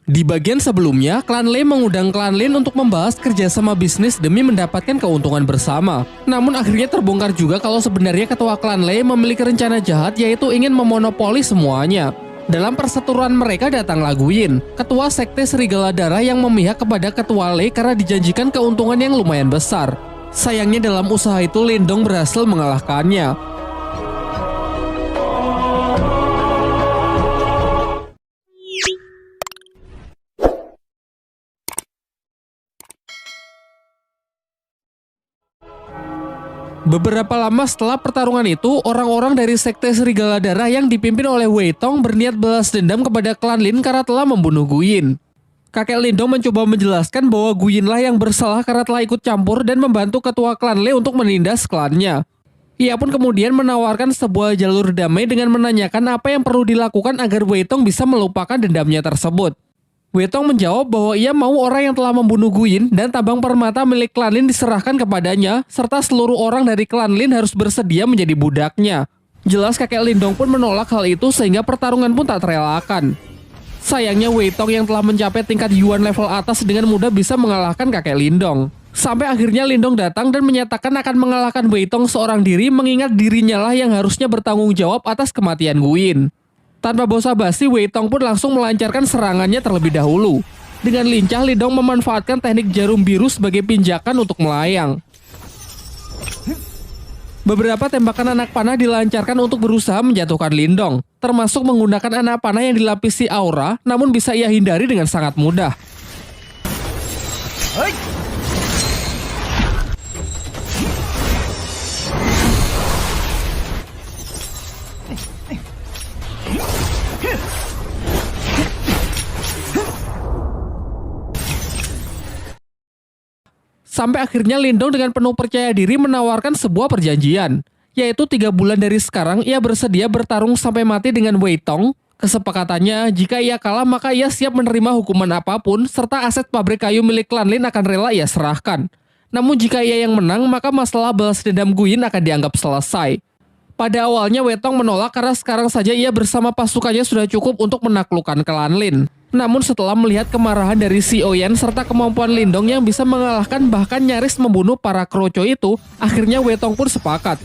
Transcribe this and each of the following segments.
Di bagian sebelumnya, klan Lei mengundang klan Lin untuk membahas kerjasama bisnis demi mendapatkan keuntungan bersama. Namun akhirnya terbongkar juga kalau sebenarnya ketua klan Lei memiliki rencana jahat, yaitu ingin memonopoli semuanya. Dalam perseteruan mereka datanglah Guyin, ketua sekte Serigala Darah yang memihak kepada ketua Lei karena dijanjikan keuntungan yang lumayan besar. Sayangnya dalam usaha itu Lindong berhasil mengalahkannya. Beberapa lama setelah pertarungan itu, orang-orang dari sekte Serigala Darah yang dipimpin oleh Wei Tong berniat balas dendam kepada klan Lin karena telah membunuh Guyin. Kakek Lindong mencoba menjelaskan bahwa Guyinlah yang bersalah karena telah ikut campur dan membantu ketua klan Lei untuk menindas klannya. Ia pun kemudian menawarkan sebuah jalur damai dengan menanyakan apa yang perlu dilakukan agar Wei Tong bisa melupakan dendamnya tersebut. Wei Tong menjawab bahwa ia mau orang yang telah membunuh Guyin dan tambang permata milik klan Lin diserahkan kepadanya, serta seluruh orang dari klan Lin harus bersedia menjadi budaknya. Jelas kakek Lindong pun menolak hal itu sehingga pertarungan pun tak terelakkan. Sayangnya Wei Tong yang telah mencapai tingkat Yuan level atas dengan mudah bisa mengalahkan kakek Lindong. Sampai akhirnya Lindong datang dan menyatakan akan mengalahkan Wei Tong seorang diri, mengingat dirinya lah yang harusnya bertanggung jawab atas kematian Guyin. Tanpa basa-basi, Wei Tong pun langsung melancarkan serangannya terlebih dahulu. Dengan lincah, Lindong memanfaatkan teknik jarum biru sebagai pinjakan untuk melayang. Beberapa tembakan anak panah dilancarkan untuk berusaha menjatuhkan Lindong, termasuk menggunakan anak panah yang dilapisi aura, namun bisa ia hindari dengan sangat mudah. Sampai akhirnya Lindong dengan penuh percaya diri menawarkan sebuah perjanjian, yaitu 3 bulan dari sekarang ia bersedia bertarung sampai mati dengan Wei Tong. Kesepakatannya, jika ia kalah maka ia siap menerima hukuman apapun, serta aset pabrik kayu milik klan Lin akan rela ia serahkan. Namun jika ia yang menang, maka masalah balas dendam Guyin akan dianggap selesai. Pada awalnya Wei Tong menolak karena sekarang saja ia bersama pasukannya sudah cukup untuk menaklukkan klan Lin. Namun setelah melihat kemarahan dari Si Oyen serta kemampuan Lindong yang bisa mengalahkan bahkan nyaris membunuh para kroco itu, akhirnya Wei Tong pun sepakat.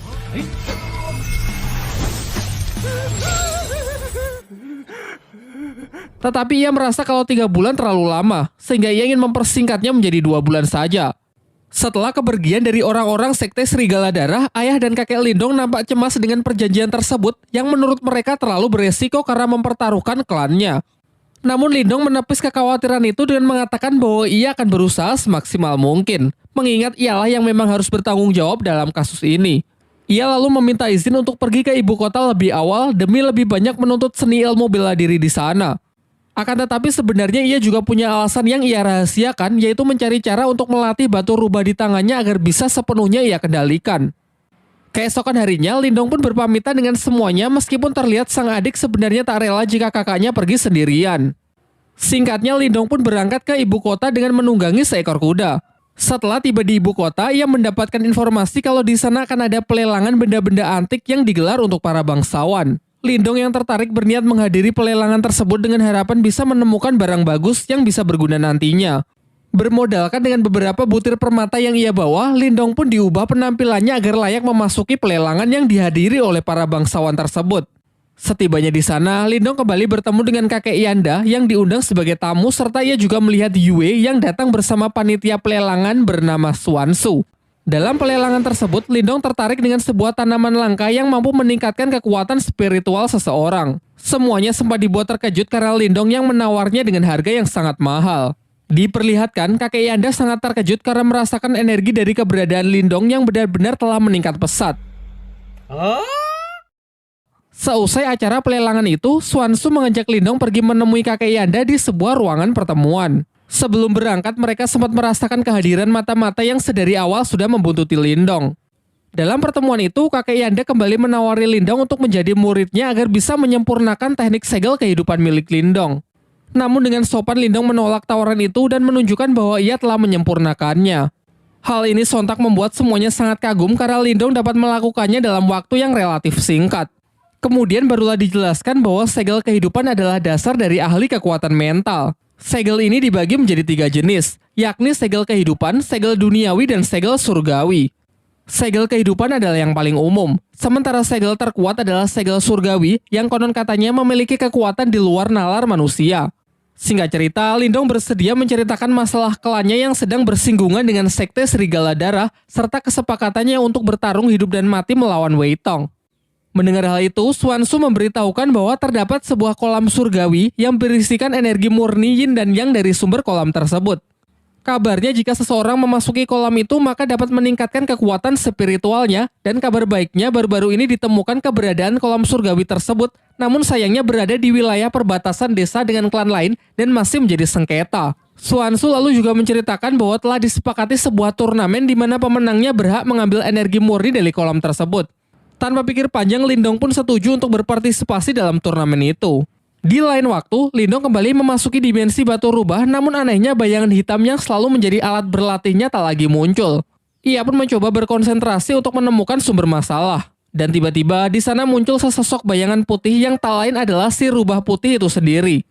Tetapi ia merasa kalau 3 bulan terlalu lama, sehingga ia ingin mempersingkatnya menjadi 2 bulan saja. Setelah kepergian dari orang-orang sekte Serigala Darah, ayah dan kakek Lindong nampak cemas dengan perjanjian tersebut yang menurut mereka terlalu beresiko karena mempertaruhkan klannya. Namun Lindong menepis kekhawatiran itu dengan mengatakan bahwa ia akan berusaha semaksimal mungkin, mengingat ialah yang memang harus bertanggung jawab dalam kasus ini. Ia lalu meminta izin untuk pergi ke ibu kota lebih awal demi lebih banyak menuntut seni ilmu bela diri di sana. Akan tetapi sebenarnya ia juga punya alasan yang ia rahasiakan, yaitu mencari cara untuk melatih batu rubah di tangannya agar bisa sepenuhnya ia kendalikan. Keesokan harinya, Lindong pun berpamitan dengan semuanya meskipun terlihat sang adik sebenarnya tak rela jika kakaknya pergi sendirian. Singkatnya, Lindong pun berangkat ke ibu kota dengan menunggangi seekor kuda. Setelah tiba di ibu kota, ia mendapatkan informasi kalau di sana akan ada pelelangan benda-benda antik yang digelar untuk para bangsawan. Lindong yang tertarik berniat menghadiri pelelangan tersebut dengan harapan bisa menemukan barang bagus yang bisa berguna nantinya. Bermodalkan dengan beberapa butir permata yang ia bawa, Lindong pun diubah penampilannya agar layak memasuki pelelangan yang dihadiri oleh para bangsawan tersebut. Setibanya di sana, Lindong kembali bertemu dengan kakek Yanda yang diundang sebagai tamu, serta ia juga melihat Yue yang datang bersama panitia pelelangan bernama Xuansu. Dalam pelelangan tersebut, Lindong tertarik dengan sebuah tanaman langka yang mampu meningkatkan kekuatan spiritual seseorang. Semuanya sempat dibuat terkejut karena Lindong yang menawarnya dengan harga yang sangat mahal. Diperlihatkan, kakek Yanda sangat terkejut karena merasakan energi dari keberadaan Lindong yang benar-benar telah meningkat pesat. Seusai acara pelelangan itu, Xuansu mengajak Lindong pergi menemui kakek Yanda di sebuah ruangan pertemuan. Sebelum berangkat, mereka sempat merasakan kehadiran mata-mata yang sedari awal sudah membuntuti Lindong. Dalam pertemuan itu, kakek Yanda kembali menawari Lindong untuk menjadi muridnya agar bisa menyempurnakan teknik segel kehidupan milik Lindong. Namun dengan sopan Lindong menolak tawaran itu dan menunjukkan bahwa ia telah menyempurnakannya. Hal ini sontak membuat semuanya sangat kagum karena Lindong dapat melakukannya dalam waktu yang relatif singkat. Kemudian barulah dijelaskan bahwa segel kehidupan adalah dasar dari ahli kekuatan mental. Segel ini dibagi menjadi 3 jenis, yakni segel kehidupan, segel duniawi, dan segel surgawi. Segel kehidupan adalah yang paling umum, sementara segel terkuat adalah segel surgawi yang konon katanya memiliki kekuatan di luar nalar manusia. Singkat cerita, Lindong bersedia menceritakan masalah klannya yang sedang bersinggungan dengan sekte Serigala Darah serta kesepakatannya untuk bertarung hidup dan mati melawan Wei Tong. Mendengar hal itu, Xuanzu memberitahukan bahwa terdapat sebuah kolam surgawi yang berisikan energi murni yin dan yang dari sumber kolam tersebut. Kabarnya jika seseorang memasuki kolam itu maka dapat meningkatkan kekuatan spiritualnya, dan kabar baiknya baru-baru ini ditemukan keberadaan kolam surgawi tersebut, namun sayangnya berada di wilayah perbatasan desa dengan klan lain dan masih menjadi sengketa. Xuanzu lalu juga menceritakan bahwa telah disepakati sebuah turnamen di mana pemenangnya berhak mengambil energi murni dari kolam tersebut. Tanpa pikir panjang, Lindong pun setuju untuk berpartisipasi dalam turnamen itu. Di lain waktu, Lindong kembali memasuki dimensi batu rubah, namun anehnya bayangan hitam yang selalu menjadi alat berlatihnya tak lagi muncul. Ia pun mencoba berkonsentrasi untuk menemukan sumber masalah. Dan tiba-tiba di sana muncul sesosok bayangan putih yang tak lain adalah si rubah putih itu sendiri.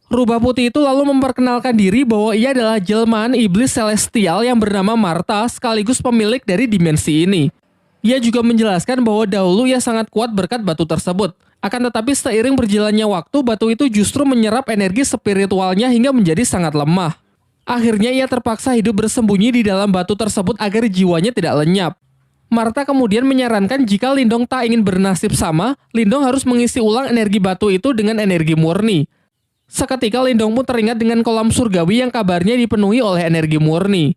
Rubah putih itu lalu memperkenalkan diri bahwa ia adalah jelmaan iblis celestial yang bernama Martha sekaligus pemilik dari dimensi ini. Ia juga menjelaskan bahwa dahulu ia sangat kuat berkat batu tersebut. Akan tetapi seiring berjalannya waktu, batu itu justru menyerap energi spiritualnya hingga menjadi sangat lemah. Akhirnya ia terpaksa hidup bersembunyi di dalam batu tersebut agar jiwanya tidak lenyap. Martha kemudian menyarankan jika Lindong tak ingin bernasib sama, Lindong harus mengisi ulang energi batu itu dengan energi murni. Seketika Lindong pun teringat dengan kolam surgawi yang kabarnya dipenuhi oleh energi murni.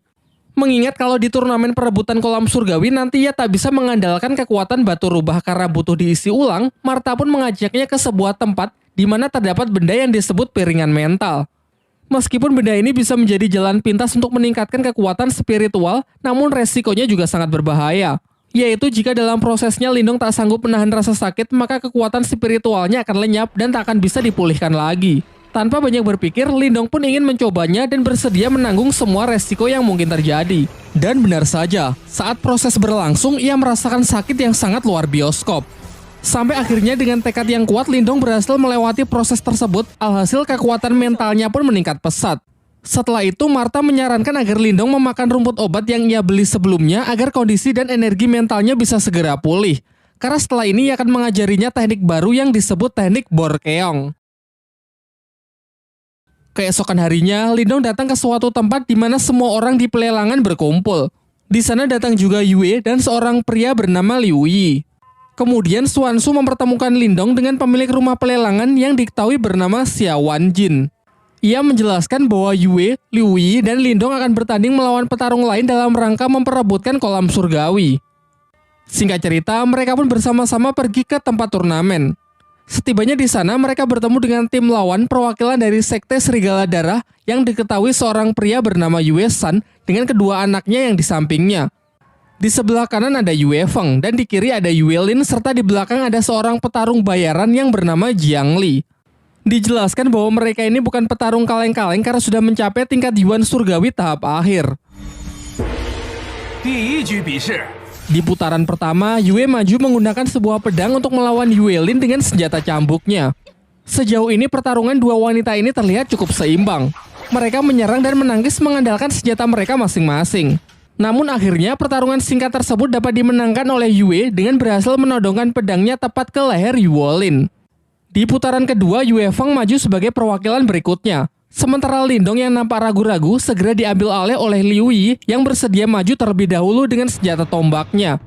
Mengingat kalau di turnamen perebutan kolam surgawi nanti ia tak bisa mengandalkan kekuatan batu rubah karena butuh diisi ulang, Martha pun mengajaknya ke sebuah tempat di mana terdapat benda yang disebut piringan mental. Meskipun benda ini bisa menjadi jalan pintas untuk meningkatkan kekuatan spiritual, namun resikonya juga sangat berbahaya. Yaitu jika dalam prosesnya Lindong tak sanggup menahan rasa sakit, maka kekuatan spiritualnya akan lenyap dan tak akan bisa dipulihkan lagi. Tanpa banyak berpikir, Lindong pun ingin mencobanya dan bersedia menanggung semua resiko yang mungkin terjadi. Dan benar saja, saat proses berlangsung, ia merasakan sakit yang sangat luar bioskop. Sampai akhirnya dengan tekad yang kuat, Lindong berhasil melewati proses tersebut, alhasil kekuatan mentalnya pun meningkat pesat. Setelah itu, Martha menyarankan agar Lindong memakan rumput obat yang ia beli sebelumnya agar kondisi dan energi mentalnya bisa segera pulih. Karena setelah ini ia akan mengajarinya teknik baru yang disebut teknik Borkeong. Keesokan harinya, Lindong datang ke suatu tempat di mana semua orang di pelelangan berkumpul. Di sana datang juga Yue dan seorang pria bernama Liu Yi. Kemudian Xuanzu mempertemukan Lindong dengan pemilik rumah pelelangan yang diketahui bernama Xia Wanjin. Ia menjelaskan bahwa Yue, Liu Yi, dan Lindong akan bertanding melawan petarung lain dalam rangka memperebutkan kolam surgawi. Singkat cerita, mereka pun bersama-sama pergi ke tempat turnamen. Setibanya di sana, mereka bertemu dengan tim lawan perwakilan dari sekte Serigala Darah yang diketahui seorang pria bernama Yue San dengan kedua anaknya yang di sampingnya. Di sebelah kanan ada Yue Feng dan di kiri ada Yue Lin serta di belakang ada seorang petarung bayaran yang bernama Jiang Li. Dijelaskan bahwa mereka ini bukan petarung kaleng-kaleng karena sudah mencapai tingkat Yuan Surgawi tahap akhir. Di putaran pertama, Yue maju menggunakan sebuah pedang untuk melawan Yue Lin dengan senjata cambuknya. Sejauh ini pertarungan dua wanita ini terlihat cukup seimbang. Mereka menyerang dan menangkis mengandalkan senjata mereka masing-masing. Namun akhirnya pertarungan singkat tersebut dapat dimenangkan oleh Yue dengan berhasil menodongkan pedangnya tepat ke leher Yue Lin. Di putaran kedua, Yue Feng maju sebagai perwakilan berikutnya. Sementara Lindong yang nampak ragu-ragu segera diambil alih oleh Liu Yi yang bersedia maju terlebih dahulu dengan senjata tombaknya.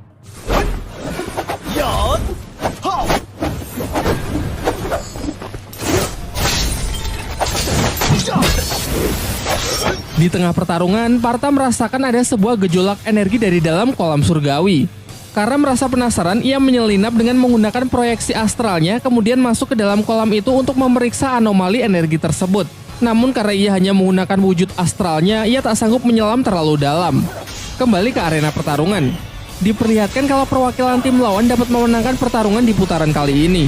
Di tengah pertarungan, Martha merasakan ada sebuah gejolak energi dari dalam kolam surgawi. Karena merasa penasaran, ia menyelinap dengan menggunakan proyeksi astralnya kemudian masuk ke dalam kolam itu untuk memeriksa anomali energi tersebut. Namun karena ia hanya menggunakan wujud astralnya, ia tak sanggup menyelam terlalu dalam. Kembali ke arena pertarungan. Diperlihatkan kalau perwakilan tim lawan dapat memenangkan pertarungan di putaran kali ini.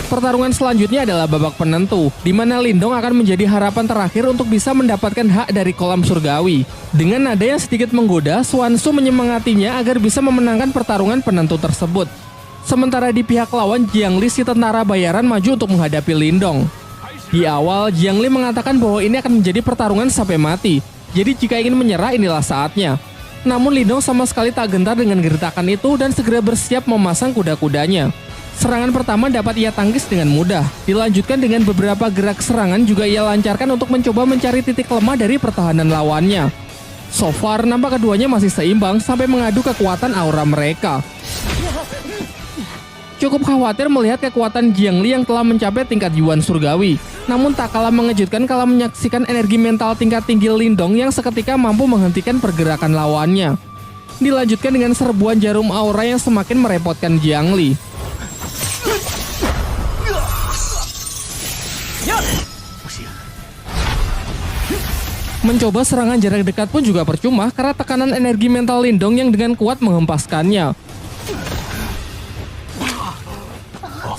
Pertarungan selanjutnya adalah babak penentu, di mana Lindong akan menjadi harapan terakhir untuk bisa mendapatkan hak dari kolam surgawi. Dengan nada yang sedikit menggoda, Xuanzu menyemangatinya agar bisa memenangkan pertarungan penentu tersebut. Sementara di pihak lawan, Jiangli si tentara bayaran maju untuk menghadapi Lindong. Di awal, Jiangli mengatakan bahwa ini akan menjadi pertarungan sampai mati. Jadi jika ingin menyerah, inilah saatnya. Namun Lindong sama sekali tak gentar dengan gertakan itu dan segera bersiap memasang kuda-kudanya. Serangan pertama dapat ia tangkis dengan mudah. Dilanjutkan dengan beberapa gerak serangan juga ia lancarkan untuk mencoba mencari titik lemah dari pertahanan lawannya. So far, nampak keduanya masih seimbang sampai mengadu kekuatan aura mereka. Cukup khawatir melihat kekuatan Jiangli yang telah mencapai tingkat Yuan Surgawi. Namun tak kalah mengejutkan kalau menyaksikan energi mental tingkat tinggi Lindong yang seketika mampu menghentikan pergerakan lawannya. Dilanjutkan dengan serbuan jarum aura yang semakin merepotkan Jiangli. Mencoba serangan jarak dekat pun juga percuma karena tekanan energi mental Lindong yang dengan kuat menghempaskannya.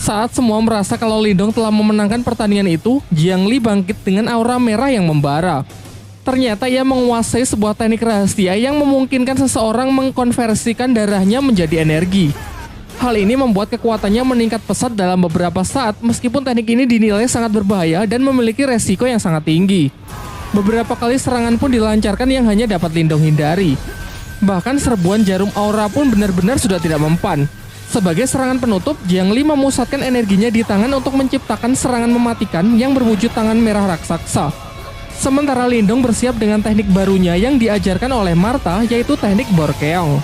Saat semua merasa kalau Lindong telah memenangkan pertandingan itu, Jiangli bangkit dengan aura merah yang membara. Ternyata ia menguasai sebuah teknik rahasia yang memungkinkan seseorang mengkonversikan darahnya menjadi energi. Hal ini membuat kekuatannya meningkat pesat dalam beberapa saat, meskipun teknik ini dinilai sangat berbahaya dan memiliki resiko yang sangat tinggi. Beberapa kali serangan pun dilancarkan yang hanya dapat Lindong hindari. Bahkan serbuan jarum aura pun benar-benar sudah tidak mempan. Sebagai serangan penutup, Jiangli memusatkan energinya di tangan untuk menciptakan serangan mematikan yang berwujud tangan merah raksasa. Sementara Lindong bersiap dengan teknik barunya yang diajarkan oleh Martha, yaitu teknik Borkeong.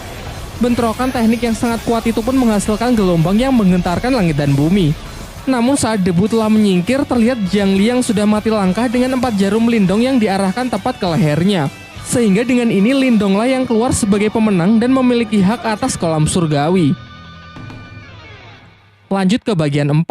Bentrokan teknik yang sangat kuat itu pun menghasilkan gelombang yang menggentarkan langit dan bumi. Namun saat debu telah menyingkir, terlihat Jiangli yang sudah mati langkah dengan 4 jarum Lindong yang diarahkan tepat ke lehernya. Sehingga dengan ini Lindonglah yang keluar sebagai pemenang dan memiliki hak atas kolam surgawi. Lanjut ke bagian 4.